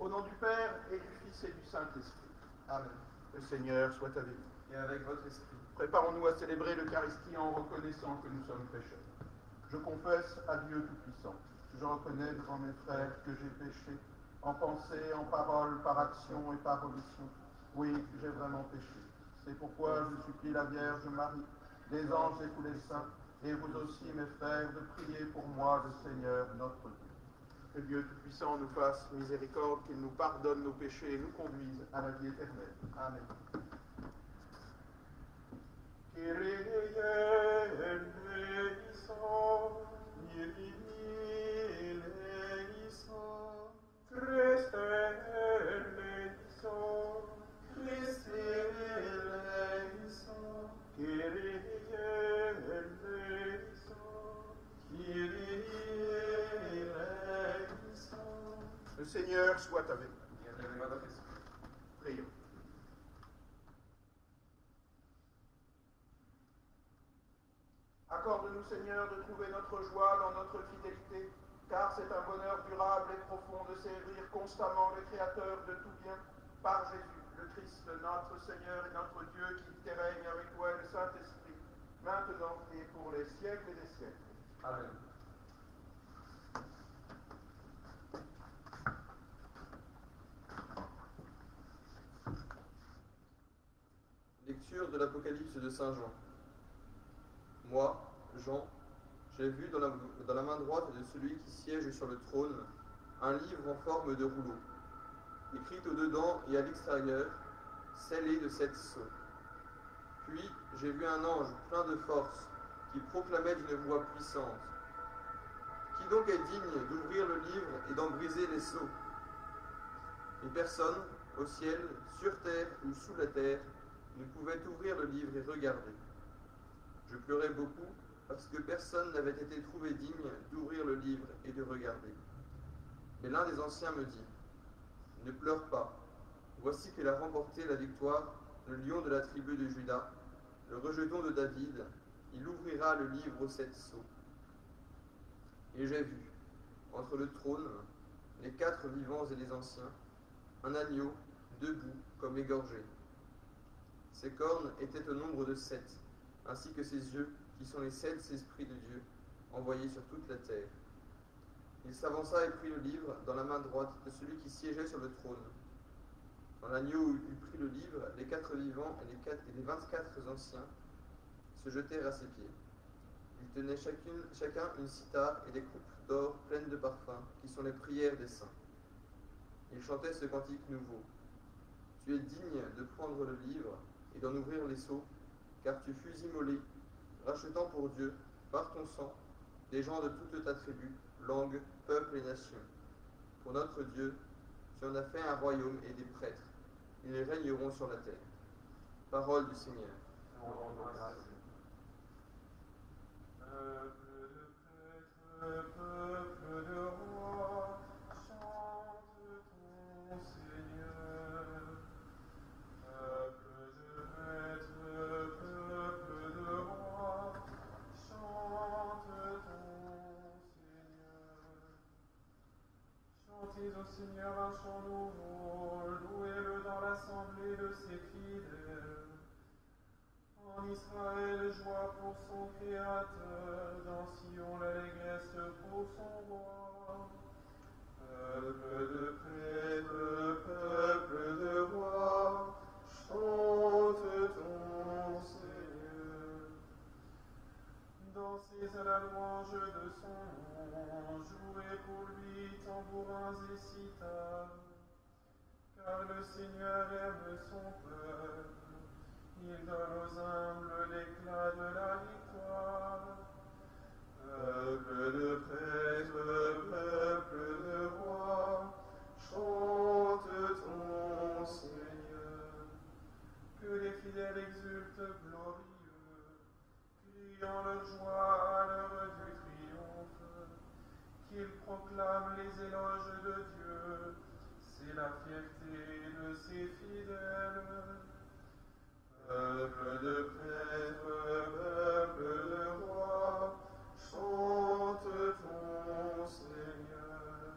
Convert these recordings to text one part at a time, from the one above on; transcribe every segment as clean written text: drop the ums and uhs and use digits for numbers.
Au nom du Père et du Fils et du Saint-Esprit. Amen. Le Seigneur soit avec vous. Et avec votre esprit. Préparons-nous à célébrer l'Eucharistie en reconnaissant que nous sommes pécheurs. Je confesse à Dieu Tout-Puissant. Je reconnais devant mes frères que j'ai péché, en pensée, en parole, par action et par omission. Oui, j'ai vraiment péché. C'est pourquoi je supplie la Vierge Marie, les anges et tous les saints, et vous aussi, mes frères, de prier pour moi, le Seigneur, notre Dieu. Que Dieu Tout-Puissant nous fasse miséricorde, qu'il nous pardonne nos péchés et nous conduise à la vie éternelle. Amen. Kyrie eleison, Kyrie eleison, Christe eleison, Christe eleison, Kyrie eleison, Kyrie eleison. Le Seigneur soit avec vous. Et avec votre esprit. Prions. Accorde-nous, Seigneur, de trouver notre joie dans notre fidélité, car c'est un bonheur durable et profond de servir constamment le Créateur de tout bien, par Jésus, le Christ, notre Seigneur et notre Dieu, qui vit et règne avec toi et le Saint-Esprit, maintenant et pour les siècles des siècles. Amen. Lecture de l'Apocalypse de Saint Jean. Moi, Jean, j'ai vu dans la main droite de celui qui siège sur le trône un livre en forme de rouleau, écrit au-dedans et à l'extérieur, scellé de 7 sceaux. Puis j'ai vu un ange plein de force qui proclamait d'une voix puissante: Qui donc est digne d'ouvrir le livre et d'en briser les sceaux? Et personne, au ciel, sur terre ou sous la terre, ne pouvait ouvrir le livre et regarder. Je pleurais beaucoup parce que personne n'avait été trouvé digne d'ouvrir le livre et de regarder. Mais l'un des anciens me dit: Ne pleure pas, voici qu'il a remporté la victoire, le lion de la tribu de Juda, le rejeton de David, il ouvrira le livre aux 7 sceaux. Et j'ai vu, entre le trône, les 4 vivants et les anciens, un agneau debout comme égorgé. Ses cornes étaient au nombre de 7, ainsi que ses yeux, qui sont les 7 esprits de Dieu, envoyés sur toute la terre. Il s'avança et prit le livre dans la main droite de celui qui siégeait sur le trône. Quand l'agneau eut pris le livre, les 4 vivants et les 24 anciens se jetèrent à ses pieds. Ils tenaient chacun une cithare et des coupes d'or pleines de parfums, qui sont les prières des saints. Ils chantaient ce cantique nouveau: Tu es digne de prendre le livre et d'en ouvrir les sceaux, car tu fus immolé, rachetant pour Dieu, par ton sang, des gens de toute ta tribu, langue, peuple et nation. Pour notre Dieu, tu en as fait un royaume et des prêtres. Ils régneront sur la terre. Parole du Seigneur. Peuple de roi, chante ton Seigneur. Peuple de maître, peuple de roi, chante ton Seigneur. Chantez au Seigneur un chant nouveau, louez-le dans l'assemblée de ses fidèles. En Israël, joie pour son Créateur, dans Sion, l'allégresse pour son roi. Peuple de prêtres, peuple de rois, chante ton Seigneur. Dansez à la louange de son nom, jouez pour lui tambourins et cithales. Car le Seigneur aime son peuple. Il donne aux humbles l'éclat de la victoire. Peuple de prêtres, peuple de rois, chante ton Seigneur. Que les fidèles exultent glorieux, criant leur joie à l'heure du triomphe. Qu'ils proclament les éloges de Dieu, c'est la fierté de ses fidèles. Peuple de prêtres, peuple de rois, chante ton Seigneur.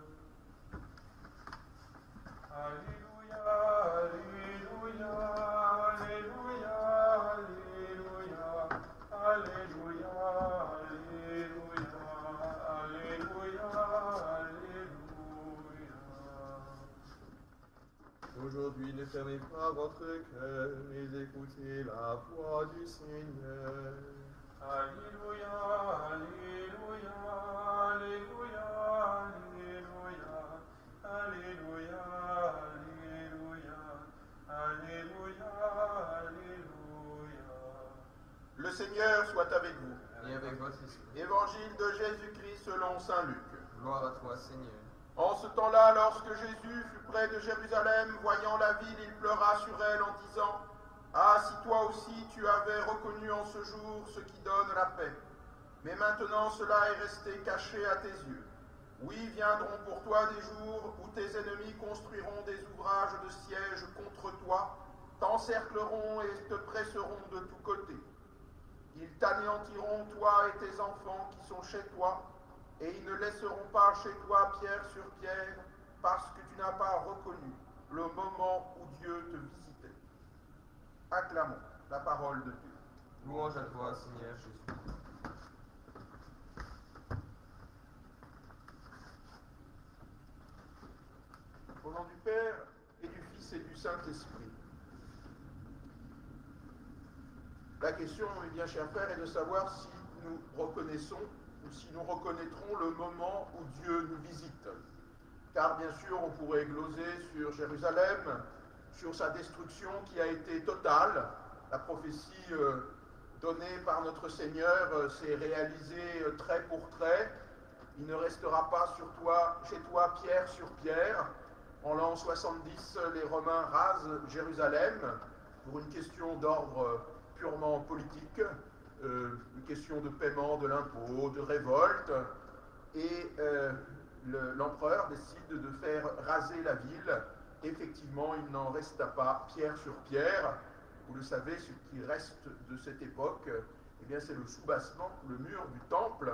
fermez pas votre cœur et écoutez la voix du Seigneur. Alléluia, Alléluia, Alléluia, Alléluia, Alléluia, Alléluia, Alléluia, Alléluia. Le Seigneur soit avec vous. Et avec votre esprit. Évangile de Jésus-Christ selon saint Luc. Gloire à toi, Seigneur. En ce temps-là, lorsque Jésus fut près de Jérusalem, voyant la ville, il pleura sur elle en disant : Ah, si toi aussi tu avais reconnu en ce jour ce qui donne la paix. Mais maintenant cela est resté caché à tes yeux. Oui, viendront pour toi des jours où tes ennemis construiront des ouvrages de siège contre toi, t'encercleront et te presseront de tous côtés. Ils t'anéantiront, toi et tes enfants qui sont chez toi, et ils ne laisseront pas chez toi pierre sur pierre, parce que tu n'as pas reconnu le moment où Dieu te visitait. Acclamons la parole de Dieu. Louange à toi, Seigneur Jésus. Au nom du Père, et du Fils, et du Saint-Esprit. La question, bien chers frères, est de savoir si nous reconnaissons ou si nous reconnaîtrons le moment où Dieu nous visite. Car bien sûr, on pourrait gloser sur Jérusalem, sur sa destruction qui a été totale. La prophétie donnée par notre Seigneur s'est réalisée trait pour trait. Il ne restera pas chez toi pierre sur pierre. En l'an 70, les Romains rasent Jérusalem pour une question d'ordre purement politique, une question de paiement de l'impôt, de révolte, et l'empereur décide de faire raser la ville. Effectivement, il n'en resta pas pierre sur pierre. Vous le savez, ce qui reste de cette époque, eh bien, c'est le soubassement, le mur du temple,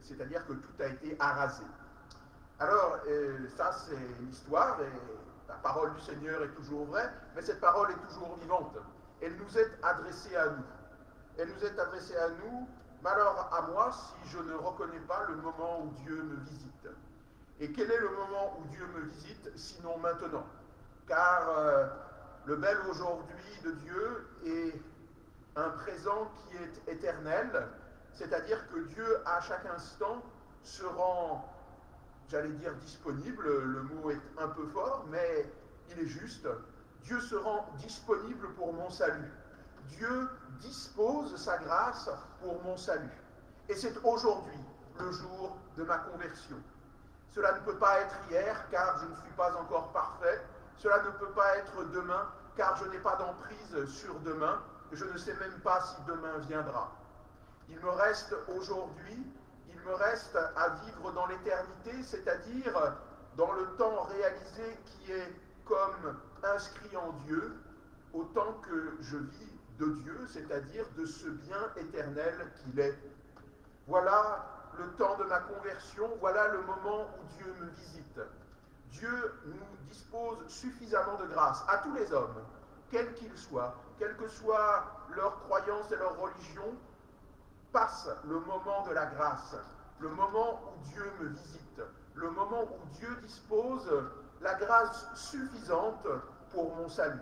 c'est-à-dire que tout a été arasé. Alors, ça c'est l'histoire, et la parole du Seigneur est toujours vraie, mais cette parole est toujours vivante. Elle nous est adressée à nous. Elle nous est adressée à nous, mais alors à moi si je ne reconnais pas le moment où Dieu me visite. Et quel est le moment où Dieu me visite, sinon maintenant? Car le bel aujourd'hui de Dieu est un présent qui est éternel, c'est-à-dire que Dieu à chaque instant se rend, j'allais dire disponible, le mot est un peu fort, mais il est juste. Dieu se rend disponible pour mon salut. Dieu dispose sa grâce pour mon salut. Et c'est aujourd'hui le jour de ma conversion. Cela ne peut pas être hier, car je ne suis pas encore parfait. Cela ne peut pas être demain, car je n'ai pas d'emprise sur demain. Je ne sais même pas si demain viendra. Il me reste aujourd'hui, il me reste à vivre dans l'éternité, c'est-à-dire dans le temps réalisé qui est comme inscrit en Dieu, autant que je vis de Dieu, c'est-à-dire de ce bien éternel qu'il est. Voilà le temps de ma conversion, voilà le moment où Dieu me visite. Dieu nous dispose suffisamment de grâce à tous les hommes, quels qu'ils soient, quelle que soit leur croyance et leur religion, passe le moment de la grâce, le moment où Dieu me visite, le moment où Dieu dispose la grâce suffisante pour mon salut.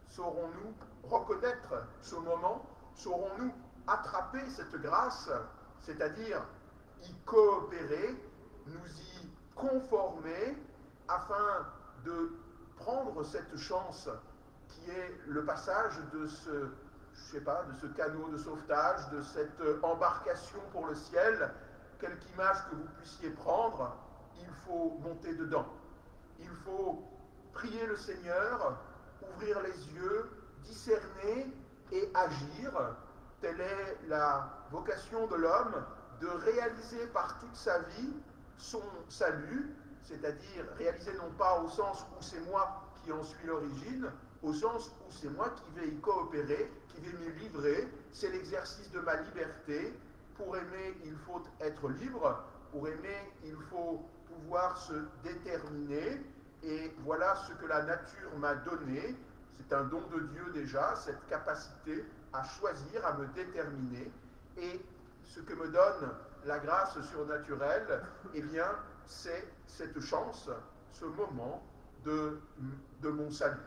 Saurons-nous reconnaître ce moment? Saurons-nous attraper cette grâce, c'est-à-dire y coopérer, nous y conformer afin de prendre cette chance qui est le passage de ce canot de sauvetage, de cette embarcation pour le ciel, quelque image que vous puissiez prendre, il faut monter dedans. Il faut prier le Seigneur, ouvrir les yeux, discerner et agir. Telle est la vocation de l'homme, de réaliser par toute sa vie son salut, c'est-à-dire réaliser non pas au sens où c'est moi qui en suis l'origine, au sens où c'est moi qui vais y coopérer, qui vais m'y livrer, c'est l'exercice de ma liberté. Pour aimer, il faut être libre, pour aimer, il faut pouvoir se déterminer, et voilà ce que la nature m'a donné. C'est un don de Dieu déjà, cette capacité à choisir, à me déterminer, et ce que me donne la grâce surnaturelle, eh bien, c'est cette chance, ce moment de mon salut.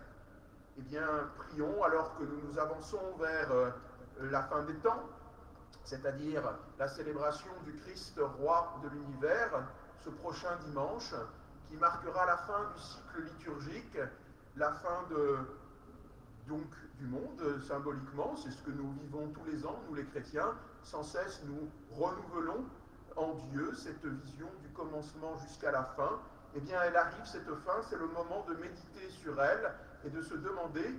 Eh bien, prions alors que nous nous avançons vers la fin des temps, c'est-à-dire la célébration du Christ roi de l'univers, ce prochain dimanche, qui marquera la fin du cycle liturgique, la fin donc, du monde, symboliquement. C'est ce que nous vivons tous les ans, nous les chrétiens. Sans cesse, nous renouvelons en Dieu cette vision du commencement jusqu'à la fin. Eh bien, elle arrive, cette fin, c'est le moment de méditer sur elle et de se demander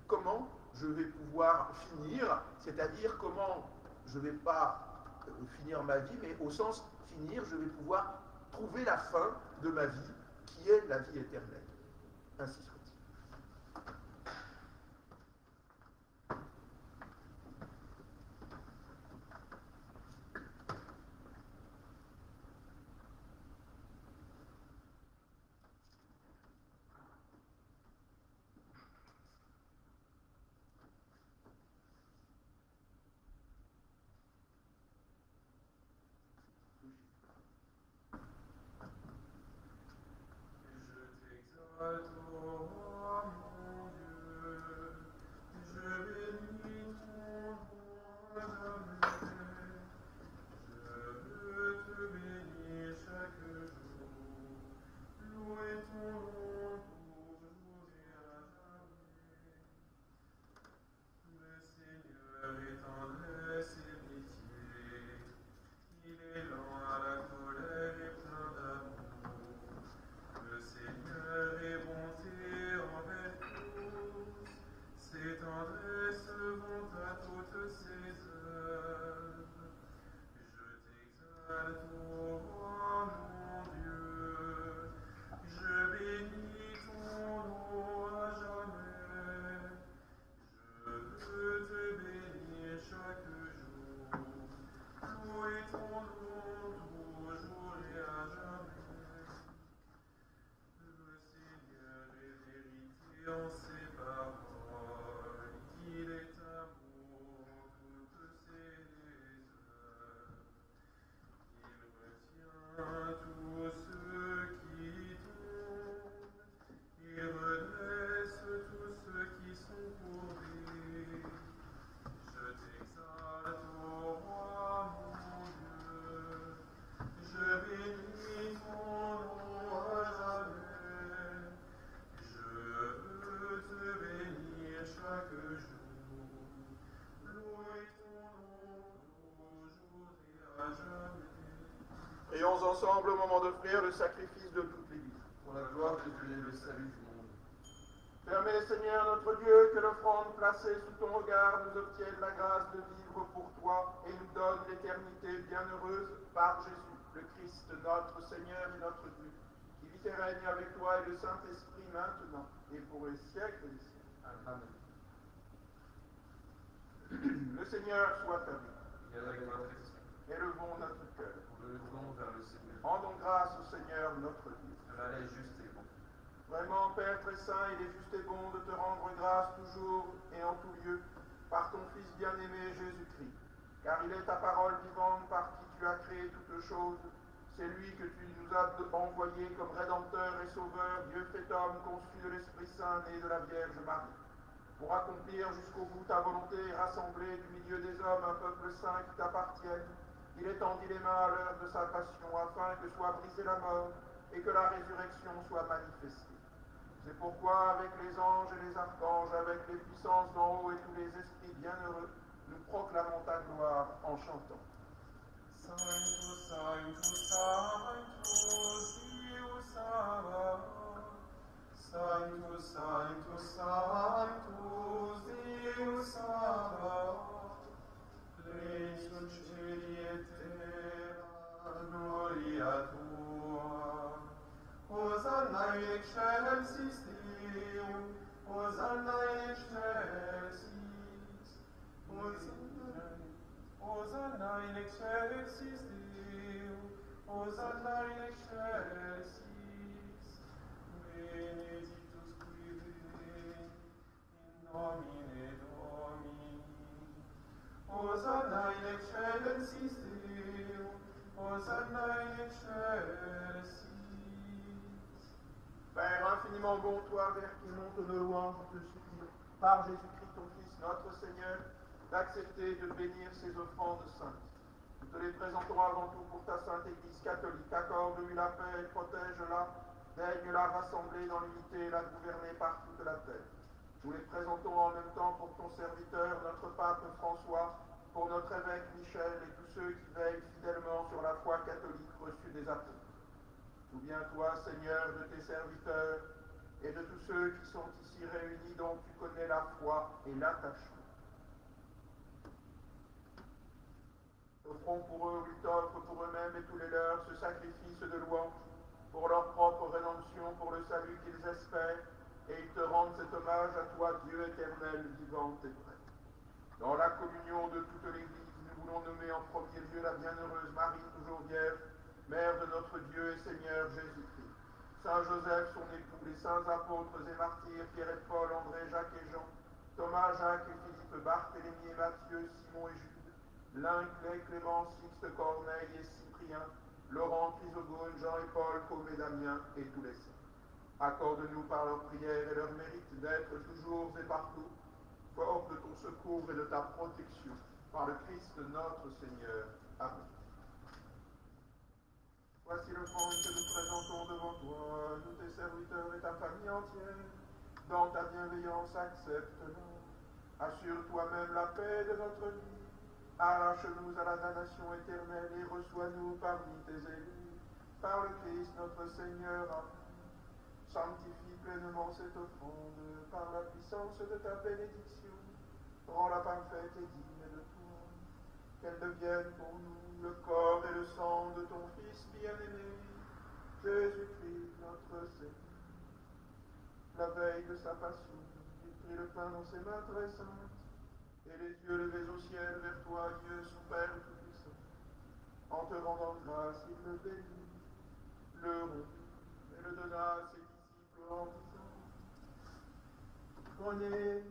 comment je vais pouvoir finir, c'est-à-dire comment je ne vais pas finir ma vie, mais au sens finir, je vais pouvoir trouver la fin de ma vie, qui est la vie éternelle. Ainsi soit-il. Prions ensemble au moment d'offrir le sacrifice de toute l'Église. Pour la gloire de Dieu et le salut du monde. Permets, Seigneur notre Dieu, que l'offrande placée sous ton regard nous obtienne la grâce de vivre pour toi et nous donne l'éternité bienheureuse par Jésus, le Christ, notre Seigneur et notre Dieu, qui vit et règne avec toi et le Saint-Esprit maintenant et pour les siècles des siècles. Amen. Le Seigneur soit avec Et avec votre esprit. Élevons notre cœur. Nous le levons vers le Seigneur. Rendons grâce au Seigneur notre Dieu. Cela est juste et bon. Vraiment, Père très saint, il est juste et bon de te rendre grâce toujours et en tout lieu par ton Fils bien-aimé Jésus-Christ. Car il est ta parole vivante par qui tu as créé toutes choses. C'est lui que tu nous as envoyé comme Rédempteur et Sauveur, Dieu fait homme, conçu de l'Esprit Saint, né de la Vierge Marie. Pour accomplir jusqu'au bout ta volonté et rassembler du milieu des hommes un peuple saint qui t'appartienne, il étendit les mains à l'heure de sa passion afin que soit brisée la mort et que la résurrection soit manifestée. C'est pourquoi, avec les anges et les archanges, avec les puissances d'en haut et tous les esprits bienheureux, nous proclamons ta gloire en chantant. Sanctus, Sanctus, Sanctus, Deus Sabaoth. Sanctus, Sanctus, Sanctus, Deus Sabaoth. Plenitud celi et terra, gloria tua. Hosanna in excelsis Deo, Hosanna in excelsis, Hosanna in excelsis Deo, Hosanna in excelsis, benedictus qui veni, in nomine Domini. Hosanna in excelsis Deo, Hosanna in excelsis. Père infiniment bon, toi, vers qui montent nos louanges, on te supplie, par Jésus-Christ, ton Fils, notre Seigneur, d'accepter de bénir ces offrandes saintes. Nous te les présentons avant tout pour ta sainte Église catholique. Accorde-lui la paix et protège-la. Daigne-la rassembler dans l'unité et la gouverner par toute la terre. Nous les présentons en même temps pour ton serviteur, notre pape François, pour notre évêque Michel et tous ceux qui veillent fidèlement sur la foi catholique reçue des apôtres. Souviens-toi, Seigneur, de tes serviteurs et de tous ceux qui sont ici réunis, dont tu connais la foi et l'attachement. Offrons pour eux, lui t'offre pour eux-mêmes et tous les leurs ce sacrifice de louange, pour leur propre rédemption, pour le salut qu'ils espèrent, et ils te rendent cet hommage à toi, Dieu éternel, vivant et vrai. Dans la communion de toute l'Église, nous voulons nommer en premier lieu la bienheureuse Marie, toujours vierge, Mère de notre Dieu et Seigneur Jésus-Christ. Saint Joseph, son époux, les saints apôtres et martyrs, Pierre et Paul, André, Jacques et Jean, Thomas, Jacques et Philippe, Barthélemy et Matthieu, Simon et Jude, Lin, Clément, Sixte, Corneille et Cyprien, Laurent, Chrysogone, Jean et Paul, Côme et Damien et tous les saints. Accorde-nous par leurs prières et leur mérite d'être toujours et partout forts de ton secours et de ta protection, par le Christ notre Seigneur. Amen. Voici l'offrande que nous présentons devant toi, nous tes serviteurs et ta famille entière. Dans ta bienveillance, accepte-la. Assure toi-même la paix de notre vie. Arrache-nous à la damnation éternelle et reçois-nous parmi tes élus. Par le Christ notre Seigneur. Amen. Sanctifie pleinement cette offrande par la puissance de ta bénédiction. Rends-la parfaite et digne de toi. Qu'elle devienne pour nous le corps et le sang de ton Fils bien-aimé, Jésus-Christ notre Seigneur. La veille de sa passion, il prit le pain dans ses mains très saintes, et les yeux levés au ciel vers toi, Dieu, son Père Tout-Puissant. En te rendant grâce, il le bénit, le rompit et le donna à ses disciples en disant: Prenez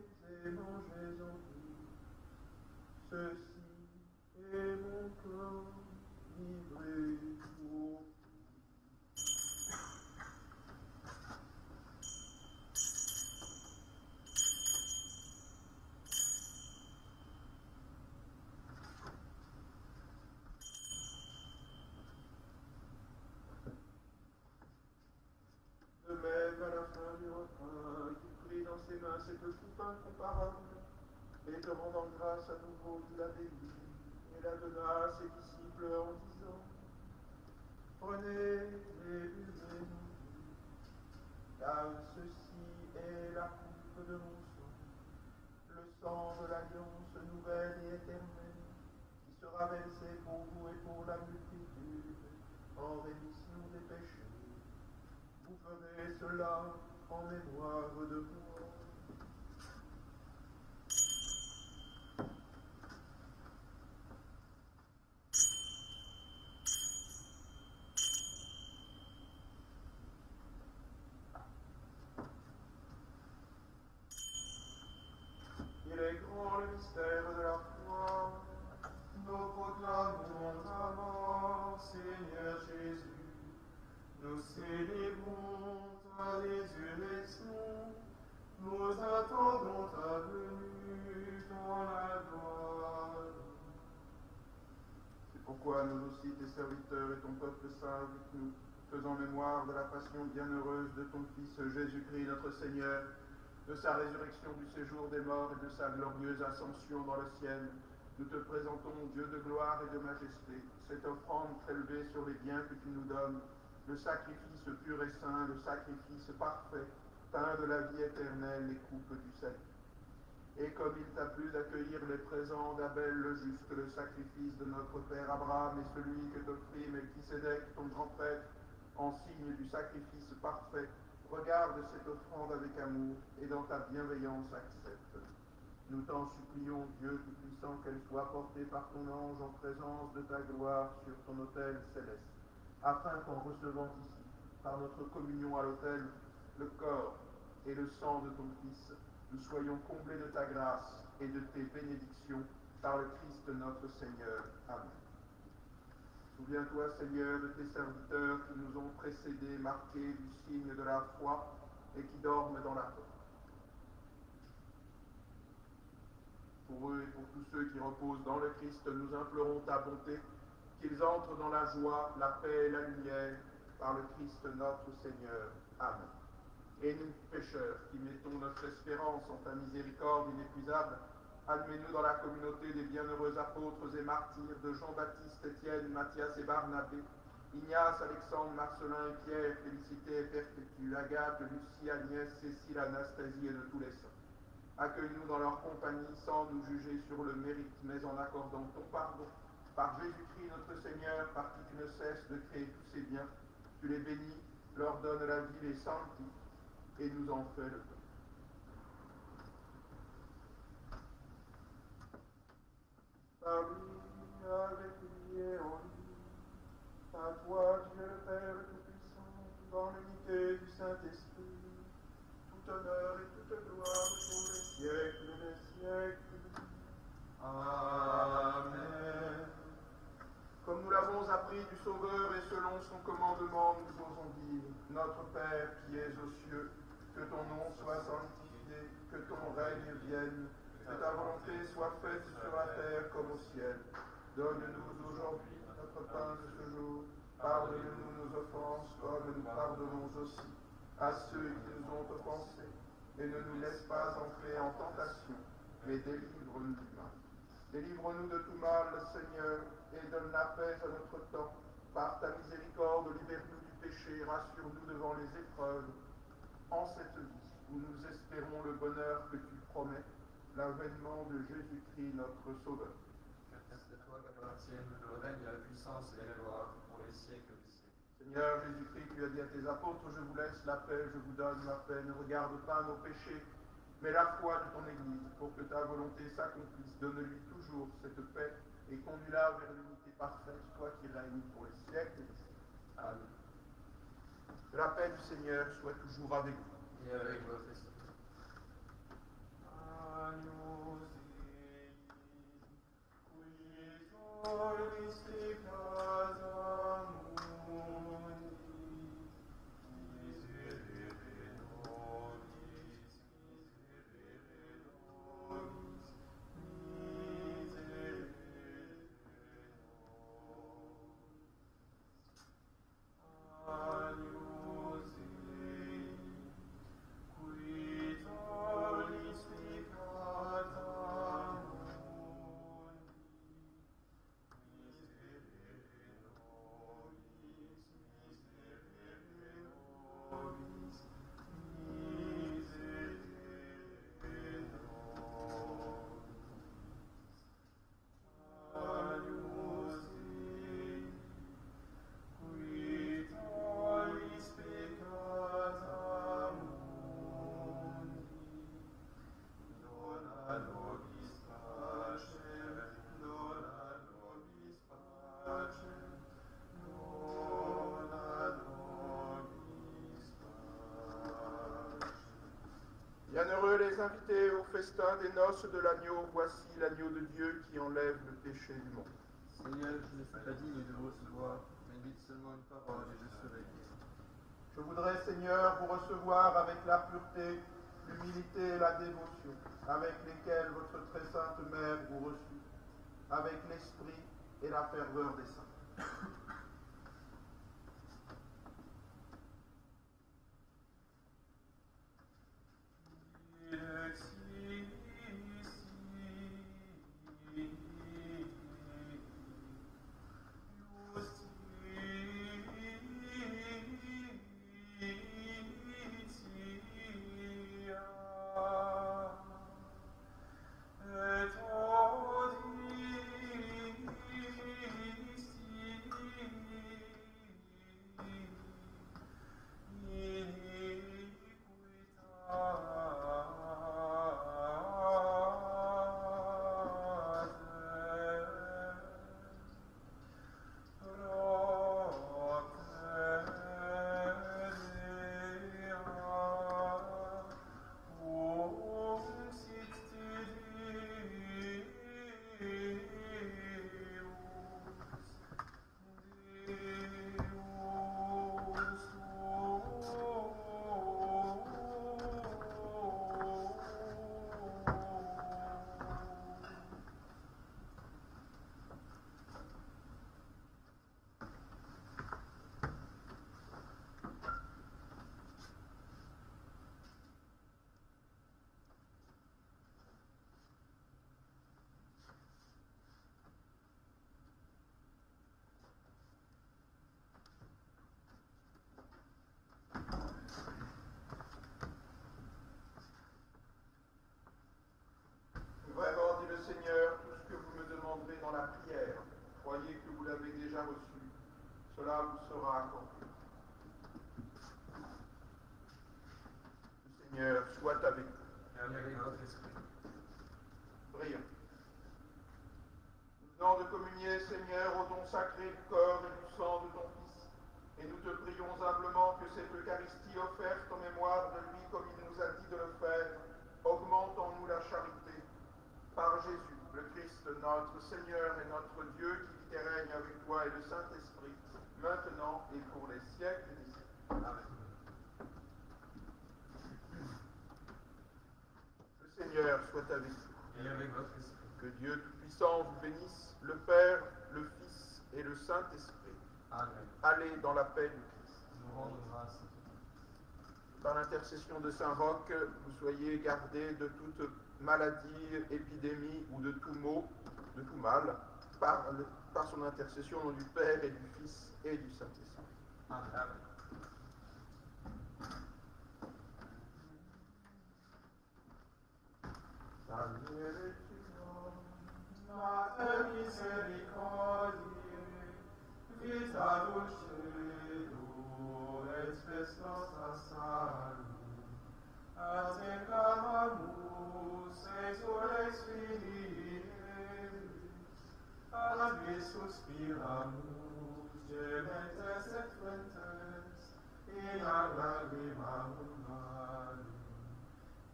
et mangez-en tous, ceci est mon corps livré pour vous. De même, à la fin du repas, il prit dans ses mains cette coupe incomparable, et te rendant grâce à nouveau, il la bénit, et la donna à ses disciples en disant: Prenez et buvez, car ceci est la coupe de mon sang, le sang de l'alliance nouvelle et éternelle, qui sera versé pour vous et pour la multitude, en rémission des péchés. Vous ferez cela en mémoire de moi. Il est grand le mystère de la foi. Nous proclamons ta mort, Seigneur Jésus. Nous célébrons ta résurrection. Nous attendons ta venue dans la gloire. C'est pourquoi nous aussi, tes serviteurs et ton peuple saint, nous faisons mémoire de la passion bienheureuse de ton Fils Jésus-Christ, notre Seigneur, de sa résurrection du séjour des morts et de sa glorieuse ascension dans le ciel. Nous te présentons, Dieu de gloire et de majesté, cette offrande prélevée sur les biens que tu nous donnes, le sacrifice pur et saint, le sacrifice parfait, pain de la vie éternelle, les coupes du salut. Et comme il t'a plu d'accueillir les présents d'Abel le juste, le sacrifice de notre père Abraham et celui que t'offrit Melchisédek, ton grand prêtre, en signe du sacrifice parfait, regarde cette offrande avec amour et dans ta bienveillance accepte. Nous t'en supplions, Dieu Tout-Puissant, qu'elle soit portée par ton ange en présence de ta gloire sur ton autel céleste, afin qu'en recevant ici, par notre communion à l'autel, le corps et le sang de ton Fils, nous soyons comblés de ta grâce et de tes bénédictions par le Christ notre Seigneur. Amen. Souviens-toi, Seigneur, de tes serviteurs qui nous ont précédés, marqués du signe de la foi et qui dorment dans la paix. Pour eux et pour tous ceux qui reposent dans le Christ, nous implorons ta bonté, qu'ils entrent dans la joie, la paix et la lumière, par le Christ notre Seigneur. Amen. Et nous, pécheurs, qui mettons notre espérance en ta miséricorde inépuisable, admets-nous dans la communauté des bienheureux apôtres et martyrs de Jean-Baptiste, Étienne, Matthias et Barnabé, Ignace, Alexandre, Marcelin et Pierre, Félicité et Perpétue, Agathe, Lucie, Agnès, Cécile, Anastasie et de tous les saints. Accueille-nous dans leur compagnie sans nous juger sur le mérite, mais en accordant ton pardon. Par Jésus-Christ notre Seigneur, par qui tu ne cesses de créer tous ces biens, tu les bénis, leur donnes la vie, les sanctifie, et nous en fais le don. Par lui, avec lui et en lui, à toi, Dieu le Père Tout-Puissant, dans l'unité du Saint-Esprit, tout honneur et toute gloire pour les siècles des siècles. Amen. Comme nous l'avons appris du Sauveur et selon son commandement, nous osons dire, Notre Père qui es aux cieux, que ton nom soit sanctifié, que ton règne vienne, que ta volonté soit faite sur la terre comme au ciel. Donne-nous aujourd'hui notre pain de ce jour. Pardonne-nous nos offenses comme nous pardonnons aussi à ceux qui nous ont offensés. Et ne nous laisse pas entrer en tentation, mais délivre-nous du mal. Délivre-nous de tout mal, Seigneur, et donne la paix à notre temps. Par ta miséricorde, libère-nous du péché, rassure-nous devant les épreuves. En cette vie où nous espérons le bonheur que tu promets, l'avènement de Jésus-Christ, notre Sauveur. Que c'est à toi qu'appartiennent le règne, la puissance et la gloire pour les siècles des siècles. Seigneur Jésus-Christ, tu as dit à tes apôtres, je vous laisse la paix, je vous donne la paix. Ne regarde pas nos péchés, mais la foi de ton Église, pour que ta volonté s'accomplisse. Donne-lui toujours cette paix et conduis-la vers l'unité parfaite, toi qui règnes pour les siècles des siècles. Amen. Que la paix du Seigneur soit toujours avec vous. Et avec votre esprit. Bienheureux les invités au festin des noces de l'agneau, voici l'agneau de Dieu qui enlève le péché du monde. Seigneur, je ne suis pas digne de vous recevoir, mais dites seulement une parole et je serai guéri. Je voudrais, Seigneur, vous recevoir avec la pureté, l'humilité et la dévotion, avec lesquelles votre très sainte mère vous reçut, avec l'esprit et la ferveur des saints. vous l'avez déjà reçu, cela vous sera accordé. Le Seigneur soit avec vous. Et avec votre esprit. Prions. Nous venons de communier, Seigneur, au don sacré du corps et du sang de ton Fils, et nous te prions humblement que cette Eucharistie offerte en mémoire de lui, comme il nous a dit de le faire, augmente en nous la charité. Par Jésus, le Christ, notre Seigneur et notre Dieu, qui vit et règne avec toi et le Saint-Esprit, maintenant et pour les siècles des siècles. Amen. Le Seigneur soit avec vous. Et avec votre esprit. Que Dieu Tout-Puissant vous bénisse, le Père, le Fils et le Saint-Esprit. Amen. Allez dans la paix du Christ. Nous rendons grâce. Par l'intercession de Saint Roch, vous soyez gardés de toute maladie, épidémie ou de tout maux, de tout mal, par son intercession au nom du Père et du Fils et du Saint-Esprit. Amen. Mater misericordiae, vita dulcedo, et spes nostra salus, a te clamamus, exules Filii Elis, ad vi suspiramus, gementes et flentes, in lagrima humani.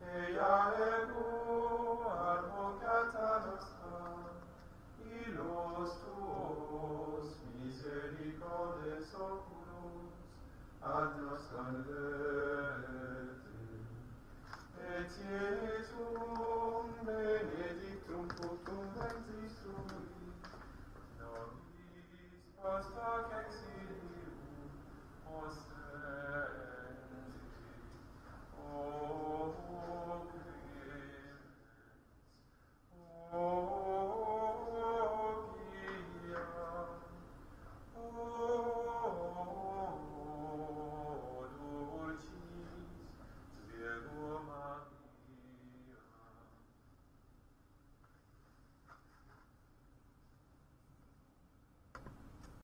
Ea ego advocata nostra, illos tuos misericordes oculos, ad nos converte. Et Iesus benedictum fructum ventris tui,